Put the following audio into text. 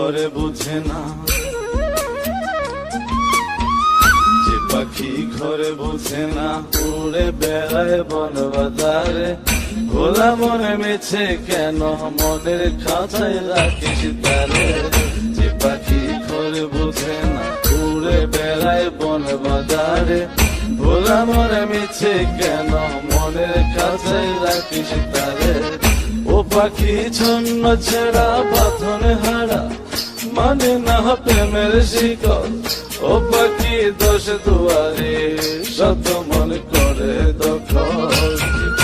ঘরে বুঝে না, যে পাখি ঘরে বুঝে না, উড়ে বেড়ায় বন বাজারে। খোলা মনে মিছে কেন মনের খাঁচায় রাখিস তারে, যে পাখি ঘরে বুঝে না, উড়ে বেড়ায় বন বাজারে। খোলা মনে মিছে কেন মনের খাঁচায় রাখিস তারে। ও পাখি ছন্ন ছেড়া বাঁধন হারা, মানে না প্রেমের শিকল। ও পাখি দোষ দুয়ারে, শত মন করে দখল।